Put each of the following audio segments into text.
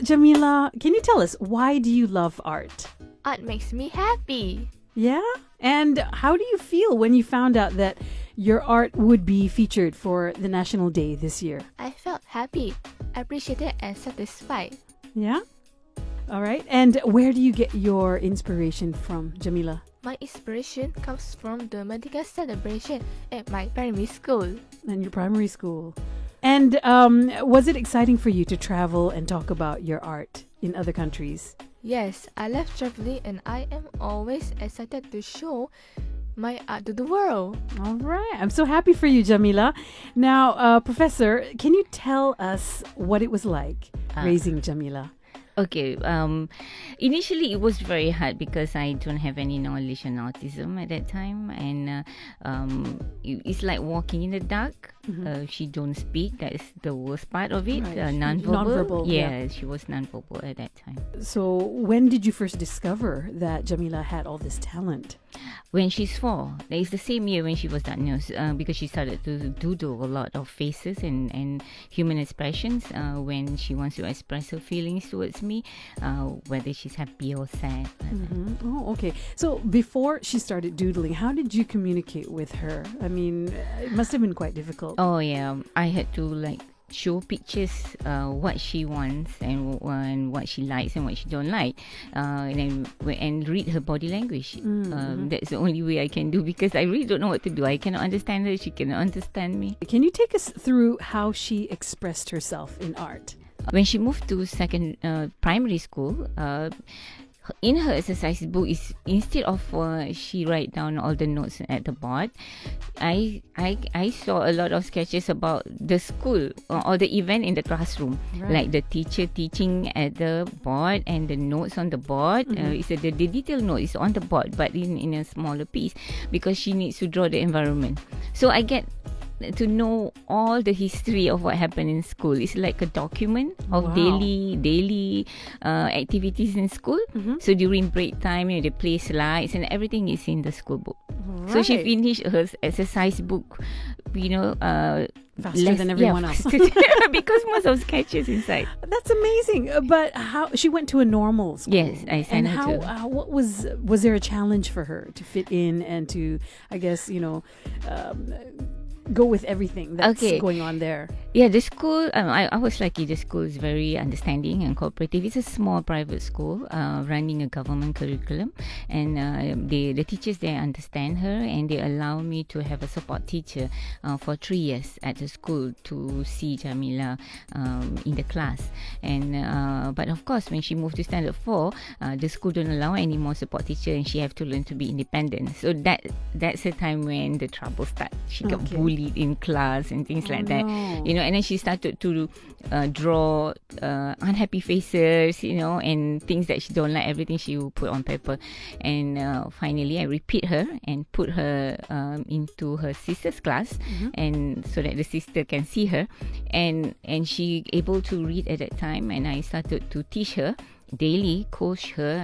Jamila, can you tell us, why do you love art? Art makes me happy. Yeah? And how do you feel when you found out that your art would be featured for the National Day this year? I felt happy, appreciated, and satisfied. Yeah? All right. And where do you get your inspiration from, Jamila? My inspiration comes from the medical celebration at my primary school. In your primary school. And was it exciting for you to travel and talk about your art in other countries? Yes, I love traveling and I am always excited to show my art to the world. All right. I'm so happy for you, Jamila. Now, Professor, can you tell us what it was like raising Jamila? Okay, initially it was very hard because I don't have any knowledge on autism at that time, and it's like walking in the dark. She don't speak. That is the worst part of it. Right. Non-verbal. Yeah. She was non-verbal at that time. So when did you first discover that Jamila had all this talent? When she's 4, it's the same year when she was diagnosed, because she started to doodle a lot of faces and human expressions when she wants to express her feelings towards me, whether she's happy or sad. Oh, okay. So before she started doodling, how did you communicate with her? I mean, it must have been quite difficult. Oh yeah, I had to show pictures what she wants and what she likes and what she don't like, and read her body language. That's the only way I can do, because I really don't know what to do. I cannot understand her, she cannot understand me. Can you take us through how she expressed herself in art? When she moved to primary school, in her exercise book, is instead of she write down all the notes at the board, I saw a lot of sketches about the school or the event in the classroom, like the teacher teaching at the board and the notes on the board. It's the detailed note is on the board, but in a smaller piece, because she needs to draw the environment. So I get to know all the history of what happened in school. It's like a document of daily activities in school. So during break time, they play slides and everything is in the school book. Right. So she finished her exercise book, faster than everyone else. Because most of sketches inside. That's amazing. But how she went to a normal school? Yes, I sent her to. What was there a challenge for her to fit in and to, I guess, go with everything that's going on there? Yeah, the school, I was lucky. The school is very understanding and cooperative. It's a small private school running a government curriculum, and the teachers there understand her, and they allow me to have a support teacher for 3 years at the school to see Jamila in the class. And but of course, when she moved to standard 4, the school don't allow any more support teacher, and she have to learn to be independent. So that's the time when the trouble starts. She got bullied in class and things like that, and then she started to draw unhappy faces, and things that she don't like, everything she will put on paper. And finally I repeat her and put her into her sister's class, and so that the sister can see her, and she able to read at that time, and I started to teach her daily, coach her,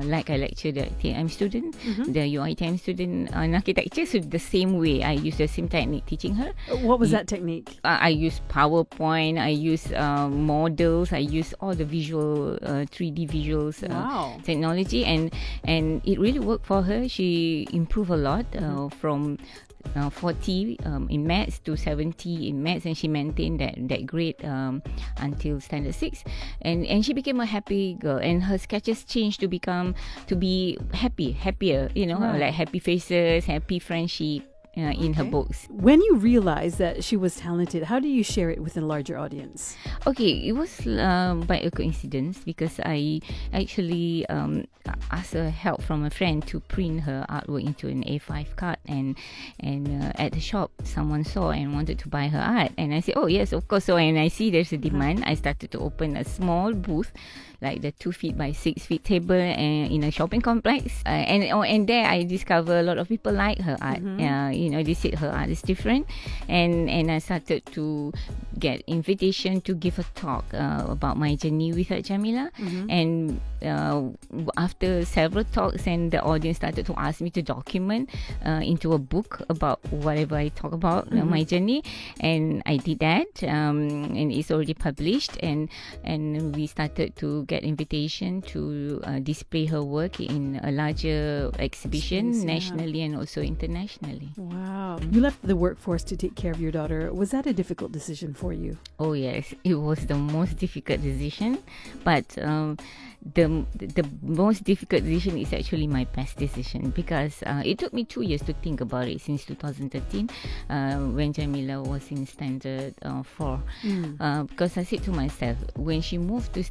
like I lecture the TM student, the UITM student in architecture. So the same way, I use the same technique teaching her. What was that technique? I use PowerPoint, I use models, I use all the visual 3D visuals technology, and it really worked for her. She improved a lot from 40 in maths to 70 in maths, and she maintained that grade until standard 6, and she became a happy girl, and her sketches changed to be happier, like happy faces, happy friendship in her books. When you realized that she was talented, how do you share it with a larger audience? Okay, it was by a coincidence, because I actually asked her help from a friend to print her artwork into an A5 card, and at the shop someone saw and wanted to buy her art, and I said, oh yes, of course. So when I see there's a demand, I started to open a small booth, like the 2 feet by 6 feet table, in a shopping complex, and there I discovered a lot of people like her art. They said her art is different, and I started to get invitation to give a talk about my journey with Artjamila, and after several talks, and the audience started to ask me to document into a book about whatever I talk about my journey, and I did that, and it's already published, and we started to get invitation to display her work in a larger exhibition nationally and also internationally. Wow. You left the workforce to take care of your daughter. Was that a difficult decision for you? Oh yes, it was the most difficult decision, but the most difficult decision is actually my best decision, because it took me 2 years to think about it since 2013 when Jamila was in standard 4. Because I said to myself, when she moved to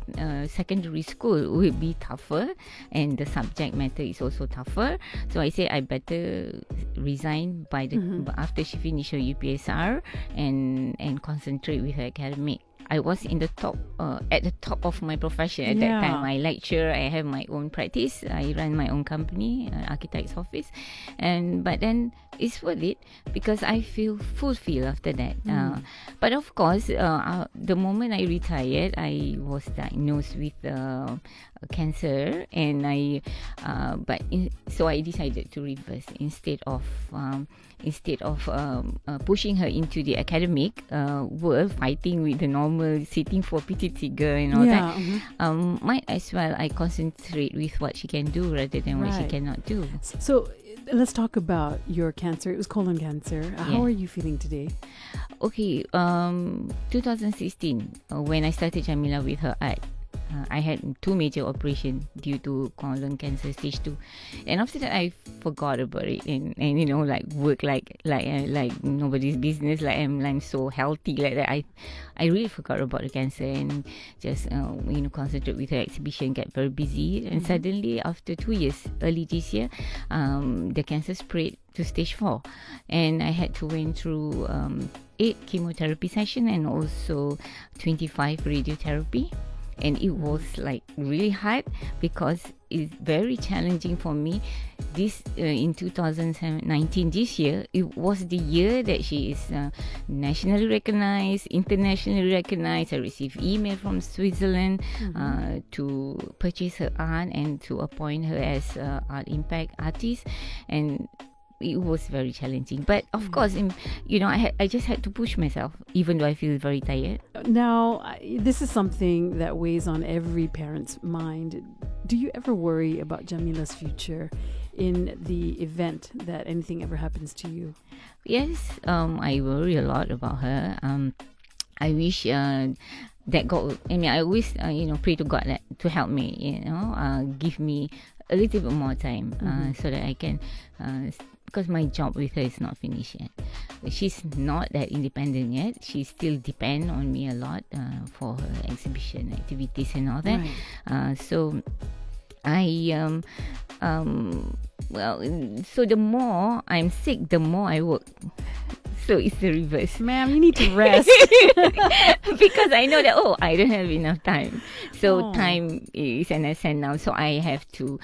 secondary school, it will be tougher, and the subject matter is also tougher. So I said I better resign by the after she finished her UPSR and concentrate with her academic. I was in the top, at the top of my profession at that time. I lecture, I have my own practice, I run my own company, architect's office, but then it's worth it because I feel fulfilled after that. But of course, the moment I retired, I was diagnosed with cancer, and so I decided to reverse instead of pushing her into the academic world, fighting with the normal sitting for PTT girl and all that. Might as well I concentrate with what she can do rather than what she cannot do. So let's talk about your cancer. It was colon cancer. How are you feeling today? Okay, 2016 when I started Jamila with her art, I had 2 major operations due to colon cancer stage 2, and after that I forgot about it, and like work like nobody's business, like I'm so healthy like that. I really forgot about the cancer and just concentrate with her exhibition, get very busy, and suddenly after 2 years, early this year, the cancer spread to stage 4, and I had to went through 8 chemotherapy sessions and also 25 radiotherapy. And it was like really hard because it's very challenging for me. This in 2019, this year, it was the year that she is nationally recognized, internationally recognized. I received email from Switzerland to purchase her art and to appoint her as art impact artist, and it was very challenging, but of course, I just had to push myself, even though I feel very tired. Now, this is something that weighs on every parent's mind. Do you ever worry about Jamila's future in the event that anything ever happens to you? Yes, I worry a lot about her. I wish that God. I always pray to God that to help me. Give me a little bit more time so that I can. Because my job with her is not finished yet. She's not that independent yet. She still depends on me a lot for her exhibition activities and all that. Right. So I so the more I'm sick, the more I work. So it's the reverse. Ma'am, you need to rest. Because I know that, I don't have enough time. So time is an asset now. So I have to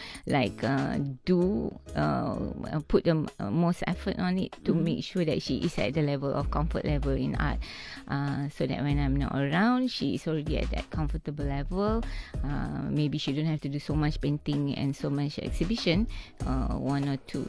put the most effort on it to make sure that she is at the level of comfort level in art. So that when I'm not around, she is already at that comfortable level. Maybe she don't have to do so much painting and so much exhibition. 1 or 2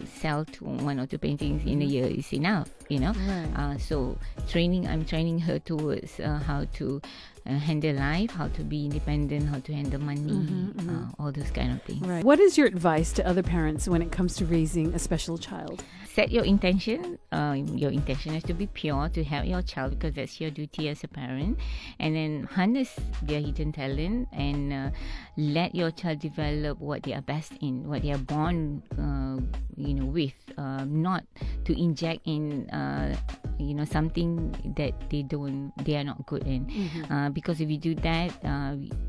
paintings in a year is enough, Right. So I'm training her towards how to handle life, how to be independent, how to handle money, all those kind of things. Right. What is your advice to other parents when it comes to raising a special child? Set your intention. Your intention has to be pure to help your child, because that's your duty as a parent. And then harness their hidden talent and let your child develop what they are best in, what they are born with. Not to inject in something that they are not good in. Because if you do that,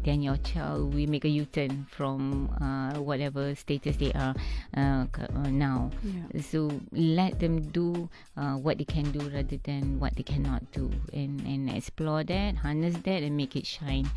then your child will make a U-turn from whatever status they are now. Yeah. So let them do what they can do rather than what they cannot do, and explore that, harness that, and make it shine.